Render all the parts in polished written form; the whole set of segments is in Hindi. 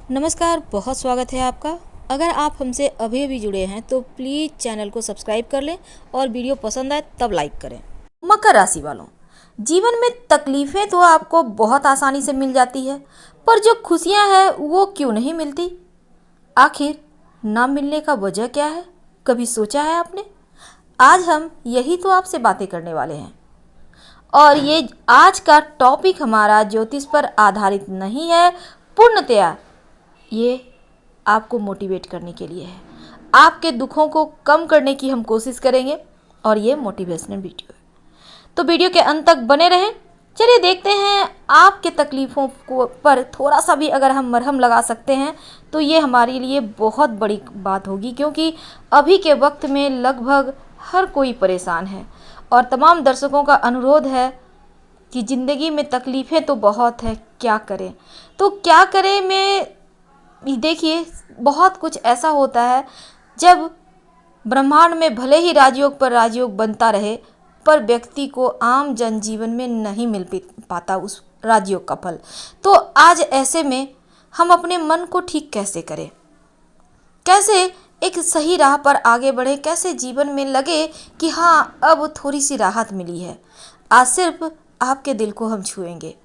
नमस्कार, बहुत स्वागत है आपका। अगर आप हमसे अभी अभी जुड़े हैं तो प्लीज़ चैनल को सब्सक्राइब कर लें और वीडियो पसंद आए तब लाइक करें। मकर राशि वालों, जीवन में तकलीफ़ें तो आपको बहुत आसानी से मिल जाती है, पर जो खुशियां हैं वो क्यों नहीं मिलती? आखिर ना मिलने का वजह क्या है? कभी सोचा है आपने? आज हम यही तो आपसे बातें करने वाले हैं। और ये आज का टॉपिक हमारा ज्योतिष पर आधारित नहीं है, पूर्णतया ये आपको मोटिवेट करने के लिए है। आपके दुखों को कम करने की हम कोशिश करेंगे और ये मोटिवेशनल वीडियो है, तो वीडियो के अंत तक बने रहें। चलिए देखते हैं, आपके तकलीफ़ों को पर थोड़ा सा भी अगर हम मरहम लगा सकते हैं तो ये हमारे लिए बहुत बड़ी बात होगी, क्योंकि अभी के वक्त में लगभग हर कोई परेशान है और तमाम दर्शकों का अनुरोध है कि ज़िंदगी में तकलीफ़ें तो बहुत है, क्या करें। तो क्या करें में देखिए, बहुत कुछ ऐसा होता है जब ब्रह्मांड में भले ही राजयोग पर राजयोग बनता रहे, पर व्यक्ति को आम जनजीवन में नहीं मिल पाता उस राजयोग का फल। तो आज ऐसे में हम अपने मन को ठीक कैसे करें, कैसे एक सही राह पर आगे बढ़े, कैसे जीवन में लगे कि हाँ अब थोड़ी सी राहत मिली है। आज सिर्फ आपके दिल को हम छुएंगे,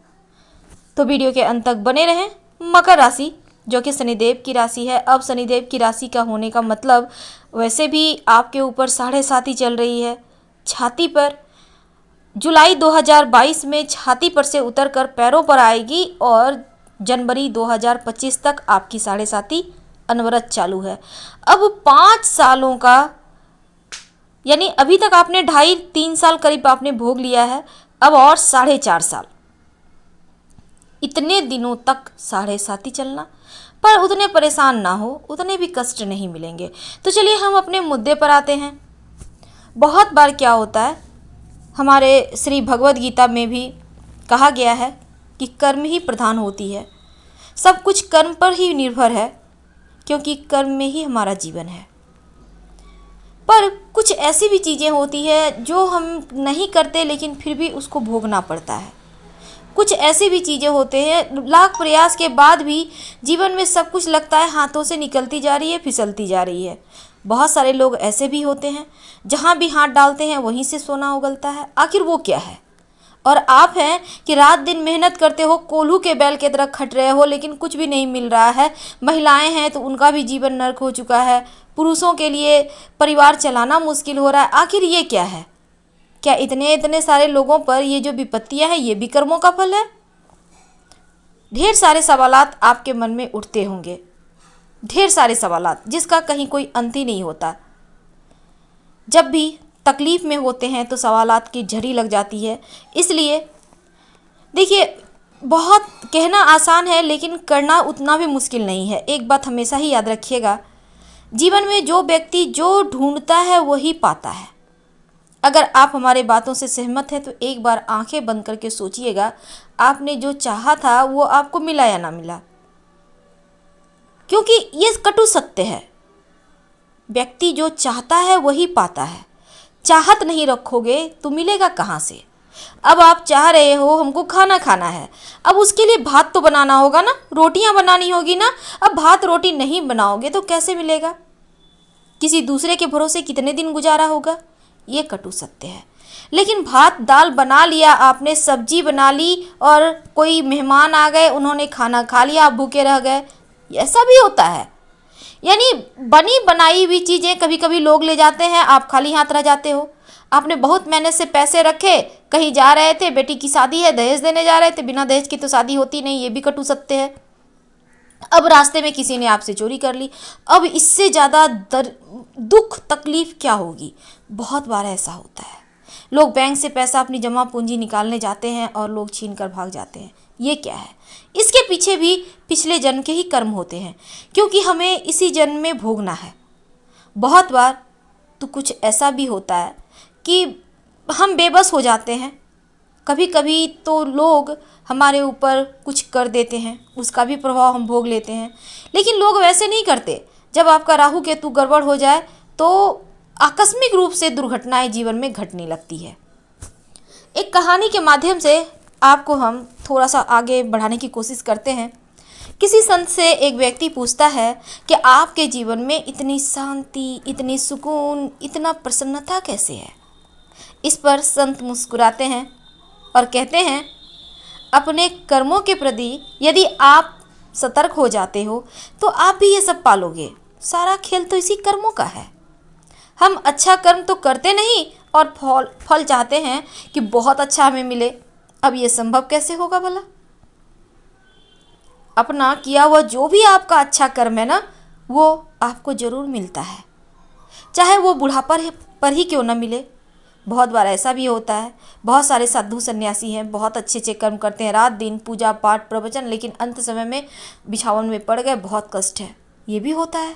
तो वीडियो के अंत तक बने रहें। मकर राशि जो कि शनिदेव की राशि है। अब शनिदेव की राशि का होने का मतलब, वैसे भी आपके ऊपर 7.5 चल रही है छाती पर। जुलाई 2022 में छाती पर से उतरकर पैरों पर आएगी और जनवरी 2025 तक आपकी 7.5 अनवरत चालू है। अब 5 सालों का, यानी अभी तक आपने 2.5-3 साल करीब आपने भोग लिया है, अब और 4.5 साल, इतने दिनों तक 7.5 चलना। पर उतने परेशान ना हो, उतने भी कष्ट नहीं मिलेंगे। तो चलिए हम अपने मुद्दे पर आते हैं। बहुत बार क्या होता है, हमारे श्री भगवद गीता में भी कहा गया है कि कर्म ही प्रधान होती है, सब कुछ कर्म पर ही निर्भर है, क्योंकि कर्म में ही हमारा जीवन है। पर कुछ ऐसी भी चीज़ें होती है जो हम नहीं करते लेकिन फिर भी उसको भोगना पड़ता है। कुछ ऐसी भी चीज़ें होते हैं, लाख प्रयास के बाद भी जीवन में सब कुछ लगता है हाथों से निकलती जा रही है, फिसलती जा रही है। बहुत सारे लोग ऐसे भी होते हैं, जहाँ भी हाथ डालते हैं वहीं से सोना उगलता है। आखिर वो क्या है? और आप हैं कि रात दिन मेहनत करते हो, कोल्हू के बैल की तरह खट रहे हो, लेकिन कुछ भी नहीं मिल रहा है। महिलाएं हैं तो उनका भी जीवन नर्क हो चुका है, पुरुषों के लिए परिवार चलाना मुश्किल हो रहा है। आखिर ये क्या है? क्या इतने इतने सारे लोगों पर ये जो विपत्तियां हैं ये भी कर्मों का फल है? ढेर सारे सवालात आपके मन में उठते होंगे, ढेर सारे सवालात जिसका कहीं कोई अंत ही नहीं होता। जब भी तकलीफ में होते हैं तो सवालात की झड़ी लग जाती है। इसलिए देखिए, बहुत कहना आसान है लेकिन करना उतना भी मुश्किल नहीं है। एक बात हमेशा ही याद रखिएगा, जीवन में जो व्यक्ति जो ढूंढता है वही पाता है। अगर आप हमारे बातों से सहमत हैं तो एक बार आंखें बंद करके सोचिएगा, आपने जो चाहा था वो आपको मिला या ना मिला। क्योंकि ये कटु सत्य है, व्यक्ति जो चाहता है वही पाता है। चाहत नहीं रखोगे तो मिलेगा कहाँ से? अब आप चाह रहे हो हमको खाना खाना है, अब उसके लिए भात तो बनाना होगा ना, रोटियां बनानी होगी ना। अब भात रोटी नहीं बनाओगे तो कैसे मिलेगा? किसी दूसरे के भरोसे कितने दिन गुजारा होगा? ये कटु सत्य है। लेकिन भात दाल बना लिया आपने, सब्जी बना ली और कोई मेहमान आ गए, उन्होंने खाना खा लिया, आप भूखे रह गए, ऐसा भी होता है। यानी बनी बनाई हुई चीज़ें कभी कभी लोग ले जाते हैं, आप खाली हाथ रह जाते हो। आपने बहुत मेहनत से पैसे रखे, कहीं जा रहे थे, बेटी की शादी है, दहेज देने जा रहे थे, बिना दहेज की तो शादी होती नहीं, ये भी कटु सत्य है। अब रास्ते में किसी ने आपसे चोरी कर ली, अब इससे ज़्यादा दुख तकलीफ क्या होगी? बहुत बार ऐसा होता है, लोग बैंक से पैसा अपनी जमा पूंजी निकालने जाते हैं और लोग छीन कर भाग जाते हैं। ये क्या है? इसके पीछे भी पिछले जन्म के ही कर्म होते हैं, क्योंकि हमें इसी जन्म में भोगना है। बहुत बार तो कुछ ऐसा भी होता है कि हम बेबस हो जाते हैं। कभी कभी तो लोग हमारे ऊपर कुछ कर देते हैं, उसका भी प्रभाव हम भोग लेते हैं। लेकिन लोग वैसे नहीं करते। जब आपका राहु केतु गड़बड़ हो जाए तो आकस्मिक रूप से दुर्घटनाएं जीवन में घटने लगती है। एक कहानी के माध्यम से आपको हम थोड़ा सा आगे बढ़ाने की कोशिश करते हैं किसी संत से एक व्यक्ति पूछता है कि आपके जीवन में इतनी शांति, इतनी सुकून, इतना प्रसन्नता कैसे है। इस पर संत मुस्कुराते हैं और कहते हैं, अपने कर्मों के प्रति यदि आप सतर्क हो जाते हो तो आप भी ये सब पालोगे। सारा खेल तो इसी कर्मों का है। हम अच्छा कर्म तो करते नहीं और फल चाहते हैं कि बहुत अच्छा हमें मिले। अब ये संभव कैसे होगा भला। अपना किया हुआ जो भी आपका अच्छा कर्म है ना, वो आपको ज़रूर मिलता है, चाहे वो बुढ़ापा पर ही क्यों ना मिले। बहुत बार ऐसा भी होता है, बहुत सारे साधु सन्यासी हैं, बहुत अच्छे अच्छे कर्म करते हैं, रात दिन पूजा पाठ प्रवचन, लेकिन अंत समय में बिछावन में पड़ गए, बहुत कष्ट है। ये भी होता है,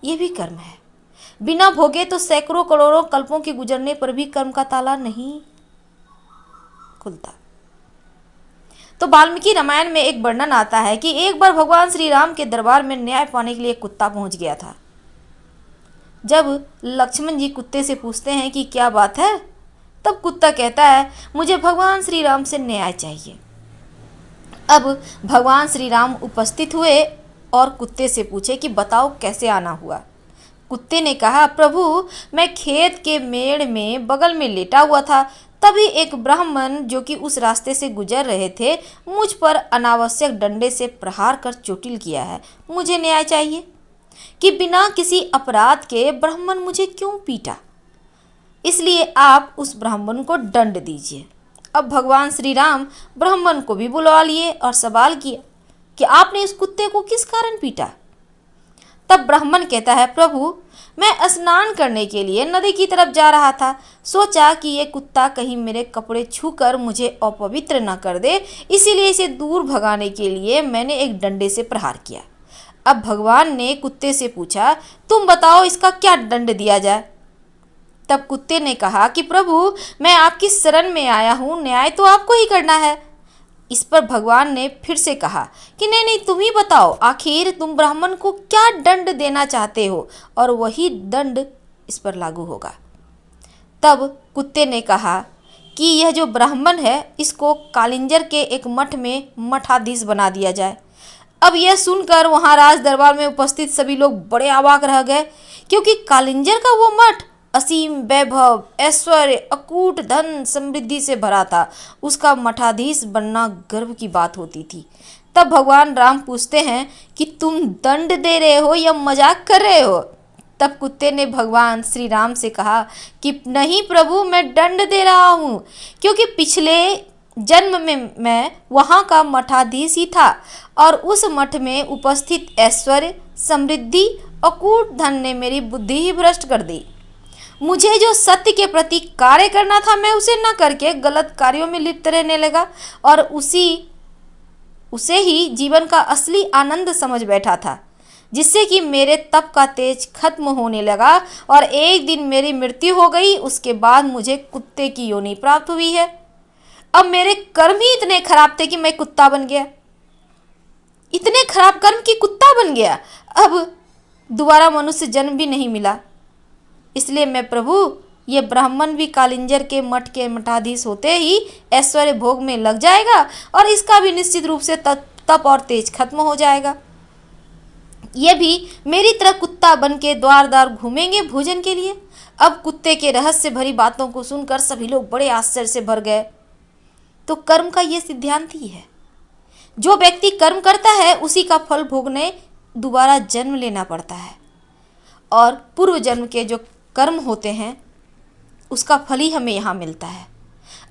ये भी कर्म है। बिना भोगे तो सैकड़ों करोड़ों कल्पों के गुजरने पर भी कर्म का ताला नहीं खुलता। तो वाल्मीकि रामायण में एक वर्णन आता है कि एक बार भगवान श्री राम के दरबार में न्याय पाने के लिए एक कुत्ता पहुंच गया था। जब लक्ष्मण जी कुत्ते से पूछते हैं कि क्या बात है, तब कुत्ता कहता है, मुझे भगवान श्री राम से न्याय चाहिए। अब भगवान श्री राम उपस्थित हुए और कुत्ते से पूछे कि बताओ कैसे आना हुआ। कुत्ते ने कहा, प्रभु मैं खेत के मेड़ में बगल में लेटा हुआ था, तभी एक ब्राह्मण जो कि उस रास्ते से गुजर रहे थे मुझ पर अनावश्यक डंडे से प्रहार कर चोटिल किया है। मुझे न्याय चाहिए कि बिना किसी अपराध के ब्राह्मण मुझे क्यों पीटा, इसलिए आप उस ब्राह्मण को दंड दीजिए। अब भगवान श्री राम ब्राह्मण को भी बुलवा लिए और सवाल किया कि आपने इस कुत्ते को किस कारण पीटा। तब ब्राह्मण कहता है, प्रभु मैं स्नान करने के लिए नदी की तरफ जा रहा था, सोचा कि ये कुत्ता कहीं मेरे कपड़े छूकर मुझे अपवित्र न कर दे, इसीलिए इसे दूर भगाने के लिए मैंने एक डंडे से प्रहार किया। अब भगवान ने कुत्ते से पूछा, तुम बताओ इसका क्या दंड दिया जाए। तब कुत्ते ने कहा कि प्रभु मैं आपकी शरण में आया हूँ, न्याय तो आपको ही करना है। इस पर भगवान ने फिर से कहा कि नहीं नहीं, तुम ही बताओ, आखिर तुम ब्राह्मण को क्या दंड देना चाहते हो और वही दंड इस पर लागू होगा। तब कुत्ते ने कहा कि यह जो ब्राह्मण है इसको कालिंजर के एक मठ में मठाधीश बना दिया जाए। अब यह सुनकर वहाँ राज दरबार में उपस्थित सभी लोग बड़े अवाक रह गए, क्योंकि कालिंजर का वो मठ असीम वैभव, ऐश्वर्य, अकूट धन समृद्धि से भरा था। उसका मठाधीश बनना गर्व की बात होती थी। तब भगवान राम पूछते हैं कि तुम दंड दे रहे हो या मजाक कर रहे हो। तब कुत्ते ने भगवान श्री राम से कहा कि नहीं प्रभु, मैं दंड दे रहा हूँ, क्योंकि पिछले जन्म में मैं वहाँ का मठाधीश ही था और उस मठ में उपस्थित ऐश्वर्य, समृद्धि, अकूट धन ने मेरी बुद्धि ही भ्रष्ट कर दी। मुझे जो सत्य के प्रति कार्य करना था मैं उसे न करके गलत कार्यों में लिप्त रहने लगा और उसे ही जीवन का असली आनंद समझ बैठा था, जिससे कि मेरे तप का तेज खत्म होने लगा और एक दिन मेरी मृत्यु हो गई। उसके बाद मुझे कुत्ते की योनि प्राप्त हुई है। अब मेरे कर्म ही इतने खराब थे कि मैं कुत्ता बन गया, इतने खराब कर्म कि कुत्ता बन गया। अब दोबारा मनुष्य जन्म भी नहीं मिला। इसलिए मैं प्रभु, ये ब्राह्मण भी कालिंजर के मठ के मठाधीश होते ही ऐश्वर्य भोग में लग जाएगा और इसका भी निश्चित रूप से तप और तेज खत्म हो जाएगा। ये भी मेरी तरह कुत्ता बन के द्वार द्वार घूमेंगे भोजन के लिए। अब कुत्ते के रहस्य भरी बातों को सुनकर सभी लोग बड़े आश्चर्य से भर गए। तो कर्म का ये सिद्धांत ही है, जो व्यक्ति कर्म करता है उसी का फल भोगने दोबारा जन्म लेना पड़ता है और पूर्व जन्म के जो कर्म होते हैं उसका फल ही हमें यहाँ मिलता है।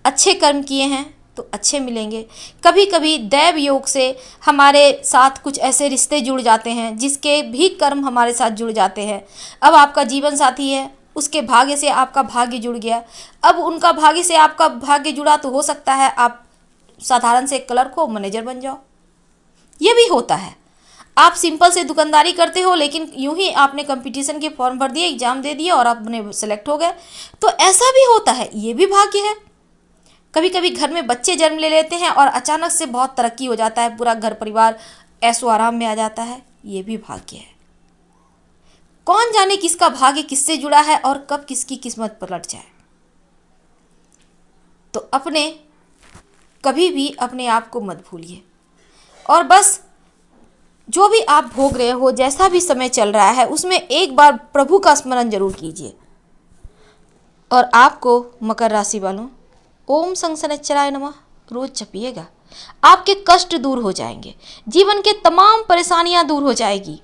अच्छे कर्म किए हैं तो अच्छे मिलेंगे। कभी कभी दैव योग से हमारे साथ कुछ ऐसे रिश्ते जुड़ जाते हैं जिसके भी कर्म हमारे साथ जुड़ जाते हैं। अब आपका जीवन साथी है, उसके भाग्य से आपका भाग्य जुड़ गया। अब उनका भाग्य से आपका भाग्य जुड़ा तो हो सकता है आप साधारण से क्लर्क हो मैनेजर बन जाओ। ये भी होता है। आप सिंपल से दुकानदारी करते हो लेकिन यूं ही आपने कंपटीशन के फॉर्म भर दिए, एग्जाम दे दिए और आपने सेलेक्ट हो गए, तो ऐसा भी होता है। ये भी भाग्य है। कभी कभी घर में बच्चे जन्म ले लेते हैं और अचानक से बहुत तरक्की हो जाता है, पूरा घर परिवार ऐशो आराम में आ जाता है। ये भी भाग्य है। कौन जाने किसका भाग्य किससे जुड़ा है और कब किसकी किस्मत पलट जाए। तो कभी भी अपने आप को मत भूलिए। और बस जो भी आप भोग रहे हो, जैसा भी समय चल रहा है, उसमें एक बार प्रभु का स्मरण जरूर कीजिए। और आपको मकर राशि वालों, ओम संग शनैश्चराय नमः रोज जपिएगा, आपके कष्ट दूर हो जाएंगे, जीवन के तमाम परेशानियां दूर हो जाएगी,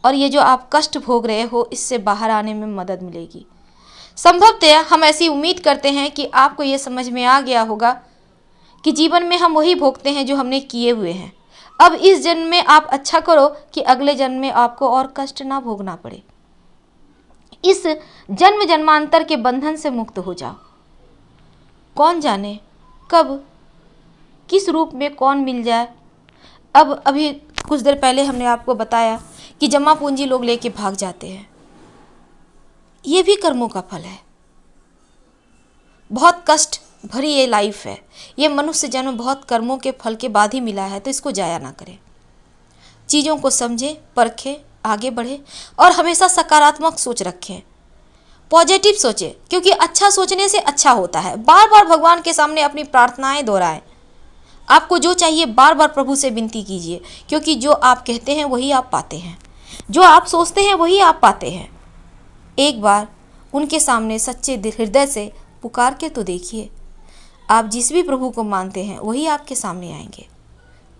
और ये जो आप कष्ट भोग रहे हो इससे बाहर आने में मदद मिलेगी। संभवतः हम ऐसी उम्मीद करते हैं कि आपको ये समझ में आ गया होगा कि जीवन में हम वही भोगते हैं जो हमने किए हुए हैं। अब इस जन्म में आप अच्छा करो कि अगले जन्म में आपको और कष्ट ना भोगना पड़े। इस जन्म जन्मांतर के बंधन से मुक्त हो जाओ। कौन जाने कब किस रूप में कौन मिल जाए। अब अभी कुछ देर पहले हमने आपको बताया कि जमा पूंजी लोग लेके भाग जाते हैं, ये भी कर्मों का फल है। बहुत कष्ट भरी ये लाइफ है, ये मनुष्य जन्म बहुत कर्मों के फल के बाद ही मिला है, तो इसको जाया ना करें। चीज़ों को समझें, परखें, आगे बढ़े और हमेशा सकारात्मक सोच रखें, पॉजिटिव सोचें, क्योंकि अच्छा सोचने से अच्छा होता है। बार बार भगवान के सामने अपनी प्रार्थनाएं दोहराएं। आपको जो चाहिए बार बार प्रभु से विनती कीजिए, क्योंकि जो आप कहते हैं वही आप पाते हैं, जो आप सोचते हैं वही आप पाते हैं। एक बार उनके सामने सच्चे हृदय से पुकार के तो देखिए, आप जिस भी प्रभु को मानते हैं वही आपके सामने आएंगे,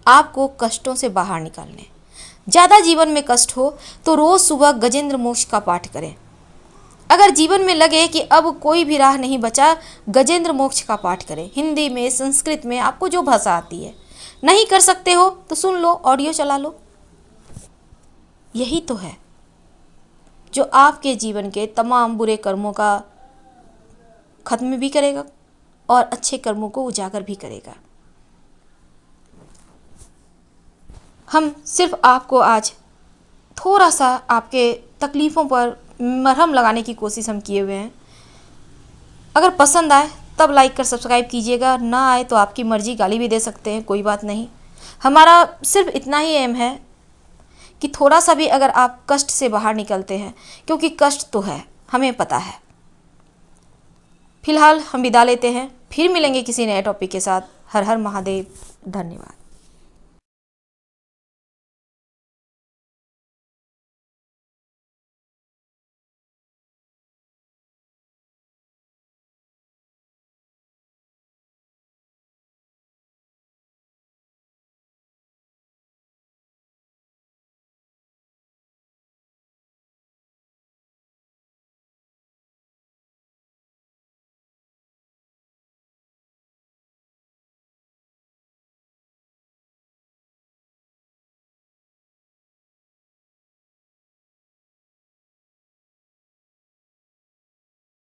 आपको कष्टों से बाहर निकालने। ज़्यादा जीवन में कष्ट हो तो रोज़ सुबह गजेंद्र मोक्ष का पाठ करें। अगर जीवन में लगे कि अब कोई भी राह नहीं बचा, गजेंद्र मोक्ष का पाठ करें। हिंदी में, संस्कृत में, आपको जो भाषा आती है। नहीं कर सकते हो तो सुन लो, ऑडियो चला लो। यही तो है जो आपके जीवन के तमाम बुरे कर्मों का खत्म भी करेगा और अच्छे कर्मों को उजागर भी करेगा। हम सिर्फ आपको आज थोड़ा सा आपके तकलीफ़ों पर मरहम लगाने की कोशिश हम किए हुए हैं। अगर पसंद आए तब लाइक कर सब्सक्राइब कीजिएगा, ना आए तो आपकी मर्ज़ी, गाली भी दे सकते हैं, कोई बात नहीं। हमारा सिर्फ इतना ही एम है कि थोड़ा सा भी अगर आप कष्ट से बाहर निकलते हैं, क्योंकि कष्ट तो है, हमें पता है। फिलहाल हम विदा लेते हैं, फिर मिलेंगे किसी नए टॉपिक के साथ। हर हर महादेव, धन्यवाद।